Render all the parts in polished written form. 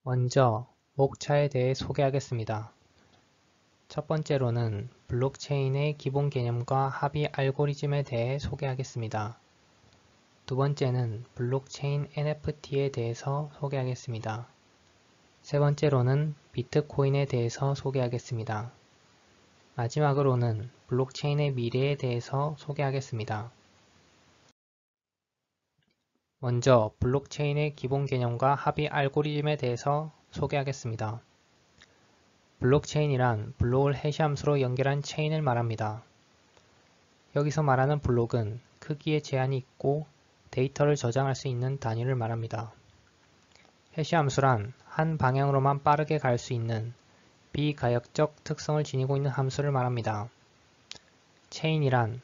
먼저 목차에 대해 소개하겠습니다. 첫 번째로는 블록체인의 기본 개념과 합의 알고리즘에 대해 소개하겠습니다. 두 번째는 블록체인 NFT에 대해서 소개하겠습니다. 세 번째로는 비트코인에 대해서 소개하겠습니다. 마지막으로는 블록체인의 미래에 대해서 소개하겠습니다. 먼저 블록체인의 기본 개념과 합의 알고리즘에 대해서 소개하겠습니다. 블록체인이란 블록을 해시함수로 연결한 체인을 말합니다. 여기서 말하는 블록은 크기에 제한이 있고 데이터를 저장할 수 있는 단위를 말합니다. 해시함수란 한 방향으로만 빠르게 갈 수 있는 비가역적 특성을 지니고 있는 함수를 말합니다. 체인이란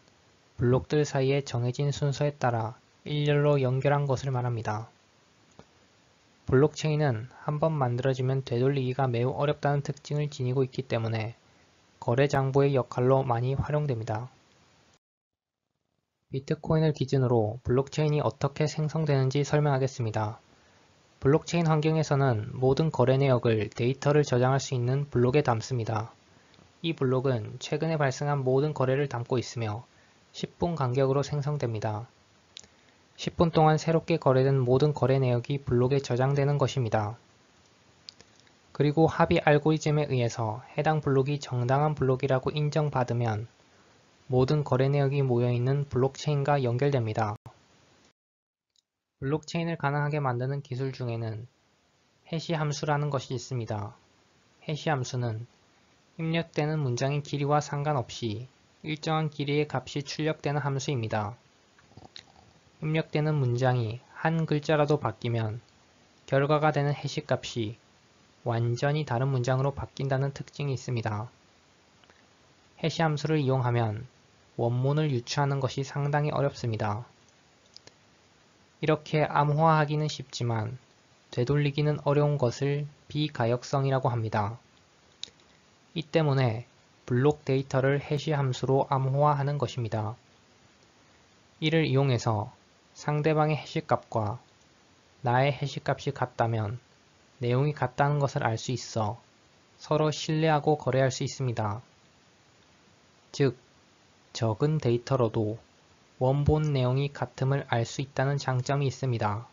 블록들 사이에 정해진 순서에 따라 일렬로 연결한 것을 말합니다. 블록체인은 한번 만들어지면 되돌리기가 매우 어렵다는 특징을 지니고 있기 때문에 거래 장부의 역할로 많이 활용됩니다. 비트코인을 기준으로 블록체인이 어떻게 생성되는지 설명하겠습니다. 블록체인 환경에서는 모든 거래 내역을 데이터를 저장할 수 있는 블록에 담습니다. 이 블록은 최근에 발생한 모든 거래를 담고 있으며 10분 간격으로 생성됩니다. 10분 동안 새롭게 거래된 모든 거래 내역이 블록에 저장되는 것입니다. 그리고 합의 알고리즘에 의해서 해당 블록이 정당한 블록이라고 인정받으면 모든 거래 내역이 모여있는 블록체인과 연결됩니다. 블록체인을 가능하게 만드는 기술 중에는 해시 함수라는 것이 있습니다. 해시 함수는 입력되는 문장의 길이와 상관없이 일정한 길이의 값이 출력되는 함수입니다. 입력되는 문장이 한 글자라도 바뀌면 결과가 되는 해시 값이 완전히 다른 문장으로 바뀐다는 특징이 있습니다. 해시 함수를 이용하면 원문을 유추하는 것이 상당히 어렵습니다. 이렇게 암호화하기는 쉽지만 되돌리기는 어려운 것을 비가역성이라고 합니다. 이 때문에 블록 데이터를 해시 함수로 암호화하는 것입니다. 이를 이용해서 상대방의 해시값과 나의 해시값이 같다면 내용이 같다는 것을 알 수 있어 서로 신뢰하고 거래할 수 있습니다. 즉, 적은 데이터로도 원본 내용이 같음을 알 수 있다는 장점이 있습니다.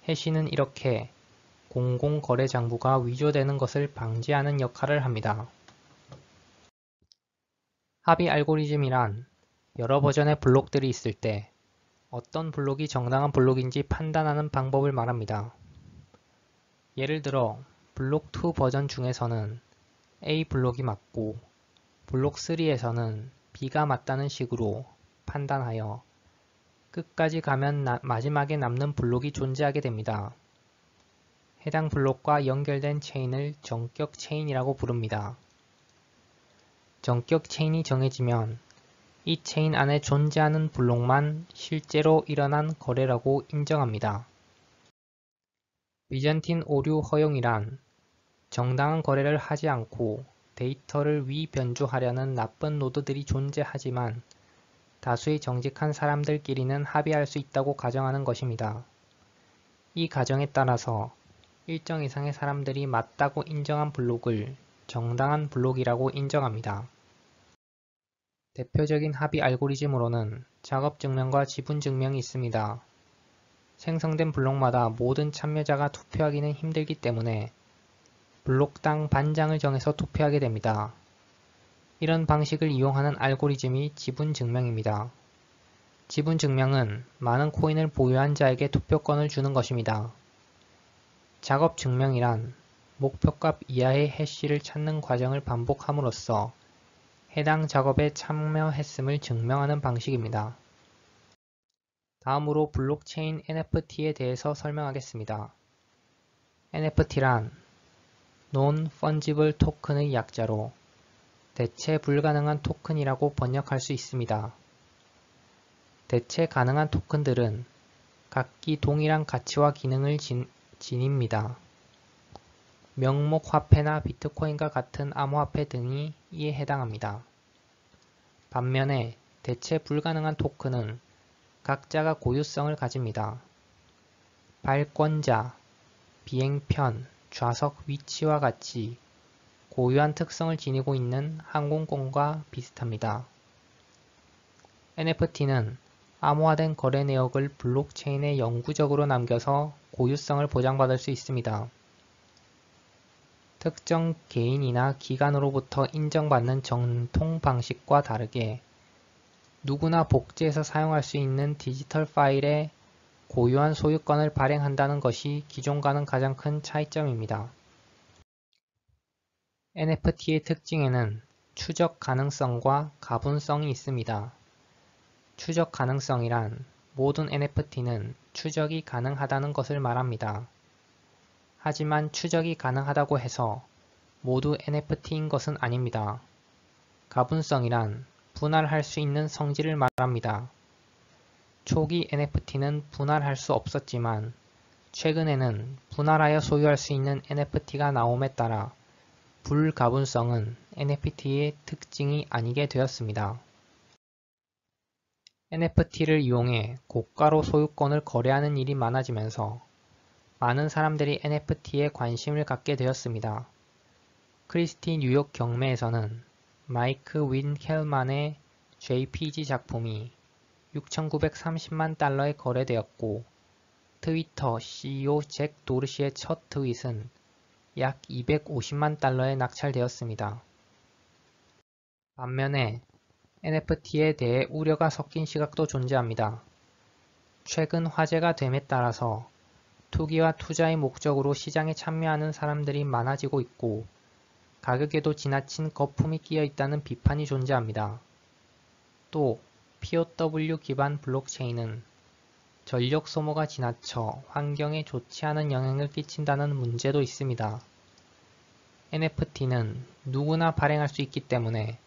해시는 이렇게 공공거래장부가 위조되는 것을 방지하는 역할을 합니다. 합의 알고리즘이란 여러 버전의 블록들이 있을 때 어떤 블록이 정당한 블록인지 판단하는 방법을 말합니다. 예를 들어 블록 2 버전 중에서는 A 블록이 맞고 블록 3에서는 B가 맞다는 식으로 판단하여 끝까지 가면 마지막에 남는 블록이 존재하게 됩니다. 해당 블록과 연결된 체인을 전격 체인이라고 부릅니다. 전격 체인이 정해지면 이 체인 안에 존재하는 블록만 실제로 일어난 거래라고 인정합니다. 비전틴 오류 허용이란 정당한 거래를 하지 않고 데이터를 위변조하려는 나쁜 노드들이 존재하지만 다수의 정직한 사람들끼리는 합의할 수 있다고 가정하는 것입니다. 이 가정에 따라서 일정 이상의 사람들이 맞다고 인정한 블록을 정당한 블록이라고 인정합니다. 대표적인 합의 알고리즘으로는 작업 증명과 지분 증명이 있습니다. 생성된 블록마다 모든 참여자가 투표하기는 힘들기 때문에 블록당 반장을 정해서 투표하게 됩니다. 이런 방식을 이용하는 알고리즘이 지분 증명입니다. 지분 증명은 많은 코인을 보유한 자에게 투표권을 주는 것입니다. 작업 증명이란 목표값 이하의 해시를 찾는 과정을 반복함으로써 해당 작업에 참여했음을 증명하는 방식입니다. 다음으로 블록체인 NFT에 대해서 설명하겠습니다. NFT란 Non-Fungible Token의 약자로 대체 불가능한 토큰이라고 번역할 수 있습니다. 대체 가능한 토큰들은 각기 동일한 가치와 기능을 지닙니다. 명목 화폐나 비트코인과 같은 암호화폐 등이 이에 해당합니다. 반면에 대체 불가능한 토큰은 각자가 고유성을 가집니다. 발권자, 비행편, 좌석 위치와 같이 고유한 특성을 지니고 있는 항공권과 비슷합니다. NFT는 암호화된 거래 내역을 블록체인에 영구적으로 남겨서 고유성을 보장받을 수 있습니다. 특정 개인이나 기관으로부터 인정받는 전통 방식과 다르게 누구나 복제해서 사용할 수 있는 디지털 파일에 고유한 소유권을 발행한다는 것이 기존과는 가장 큰 차이점입니다. NFT의 특징에는 추적 가능성과 가분성이 있습니다. 추적 가능성이란 모든 NFT는 추적이 가능하다는 것을 말합니다. 하지만 추적이 가능하다고 해서 모두 NFT인 것은 아닙니다. 가분성이란 분할할 수 있는 성질을 말합니다. 초기 NFT는 분할할 수 없었지만 최근에는 분할하여 소유할 수 있는 NFT가 나옴에 따라 불가분성은 NFT의 특징이 아니게 되었습니다. NFT를 이용해 고가로 소유권을 거래하는 일이 많아지면서 많은 사람들이 NFT에 관심을 갖게 되었습니다. 크리스티 뉴욕 경매에서는 마이크 윈켈만의 JPG 작품이 6,930만 달러에 거래되었고 트위터 CEO 잭 도르시의 첫 트윗은 약 250만 달러에 낙찰되었습니다. 반면에 NFT에 대해 우려가 섞인 시각도 존재합니다. 최근 화제가 됨에 따라서 투기와 투자의 목적으로 시장에 참여하는 사람들이 많아지고 있고 가격에도 지나친 거품이 끼어 있다는 비판이 존재합니다. 또 POW 기반 블록체인은 전력 소모가 지나쳐 환경에 좋지 않은 영향을 끼친다는 문제도 있습니다. NFT는 누구나 발행할 수 있기 때문에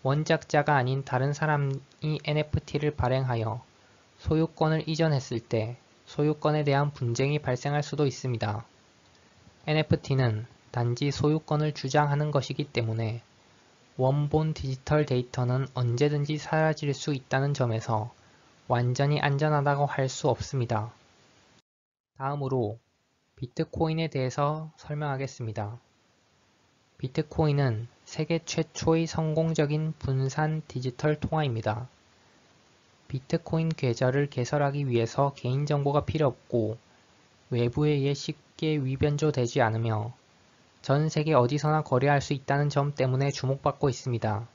원작자가 아닌 다른 사람이 NFT를 발행하여 소유권을 이전했을 때 소유권에 대한 분쟁이 발생할 수도 있습니다. NFT는 단지 소유권을 주장하는 것이기 때문에 원본 디지털 데이터는 언제든지 사라질 수 있다는 점에서 완전히 안전하다고 할 수 없습니다. 다음으로 비트코인에 대해서 설명하겠습니다. 비트코인은 세계 최초의 성공적인 분산 디지털 통화입니다. 비트코인 계좌를 개설하기 위해서 개인정보가 필요 없고 외부에 의해 쉽게 위변조되지 않으며 전 세계 어디서나 거래할 수 있다는 점 때문에 주목받고 있습니다.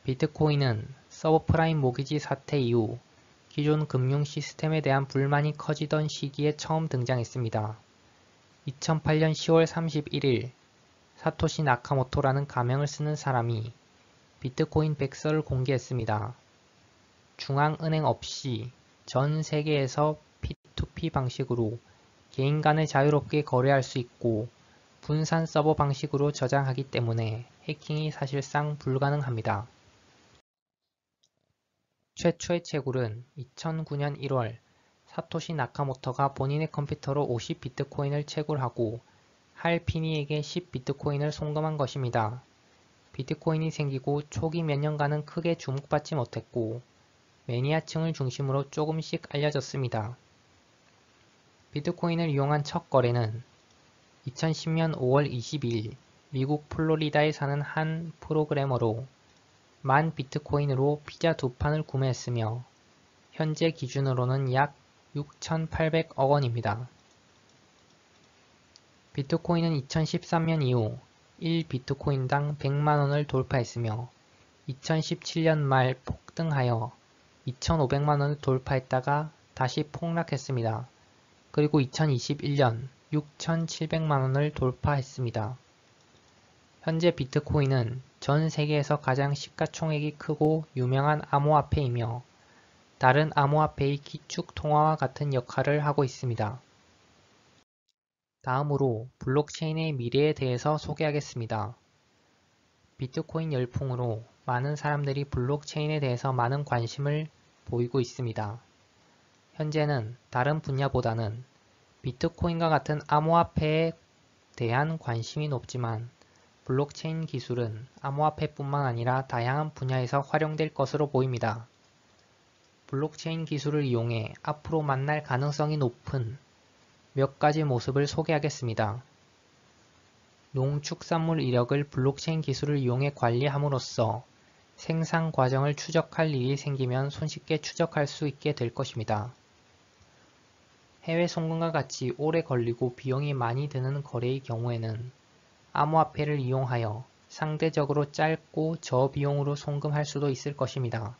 비트코인은 서브프라임 모기지 사태 이후 기존 금융 시스템에 대한 불만이 커지던 시기에 처음 등장했습니다. 2008년 10월 31일 사토시 나카모토라는 가명을 쓰는 사람이 비트코인 백서를 공개했습니다. 중앙은행 없이 전 세계에서 P2P 방식으로 개인 간에 자유롭게 거래할 수 있고 분산 서버 방식으로 저장하기 때문에 해킹이 사실상 불가능합니다. 최초의 채굴은 2009년 1월 사토시 나카모토가 본인의 컴퓨터로 50 비트코인을 채굴하고 할 피니에게 10 비트코인을 송금한 것입니다. 비트코인이 생기고 초기 몇 년간은 크게 주목받지 못했고 매니아층을 중심으로 조금씩 알려졌습니다. 비트코인을 이용한 첫 거래는 2010년 5월 22일 미국 플로리다에 사는 한 프로그래머로 10,000 비트코인으로 피자 2판을 구매했으며 현재 기준으로는 약 6,800억 원입니다. 비트코인은 2013년 이후 1비트코인당 100만원을 돌파했으며 2017년 말 폭등하여 2,500만원을 돌파했다가 다시 폭락했습니다. 그리고 2021년 6,700만원을 돌파했습니다. 현재 비트코인은 전 세계에서 가장 시가총액이 크고 유명한 암호화폐이며 다른 암호화폐의 기축 통화와 같은 역할을 하고 있습니다. 다음으로 블록체인의 미래에 대해서 소개하겠습니다. 비트코인 열풍으로 많은 사람들이 블록체인에 대해서 많은 관심을 보이고 있습니다. 현재는 다른 분야보다는 비트코인과 같은 암호화폐에 대한 관심이 높지만 블록체인 기술은 암호화폐뿐만 아니라 다양한 분야에서 활용될 것으로 보입니다. 블록체인 기술을 이용해 앞으로 만날 가능성이 높은 몇 가지 모습을 소개하겠습니다. 농축산물 이력을 블록체인 기술을 이용해 관리함으로써 생산 과정을 추적할 일이 생기면 손쉽게 추적할 수 있게 될 것입니다. 해외 송금과 같이 오래 걸리고 비용이 많이 드는 거래의 경우에는 암호화폐를 이용하여 상대적으로 짧고 저비용으로 송금할 수도 있을 것입니다.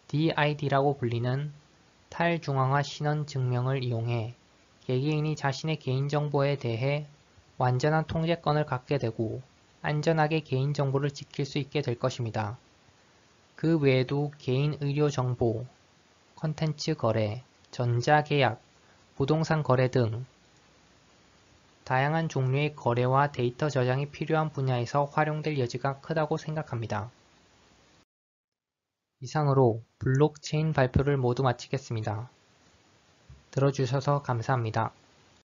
DID라고 불리는 탈중앙화 신원 증명을 이용해 개개인이 자신의 개인정보에 대해 완전한 통제권을 갖게 되고 안전하게 개인정보를 지킬 수 있게 될 것입니다. 그 외에도 개인 의료정보, 콘텐츠 거래, 전자계약, 부동산 거래 등 다양한 종류의 거래와 데이터 저장이 필요한 분야에서 활용될 여지가 크다고 생각합니다. 이상으로 블록체인 발표를 모두 마치겠습니다. 들어주셔서 감사합니다.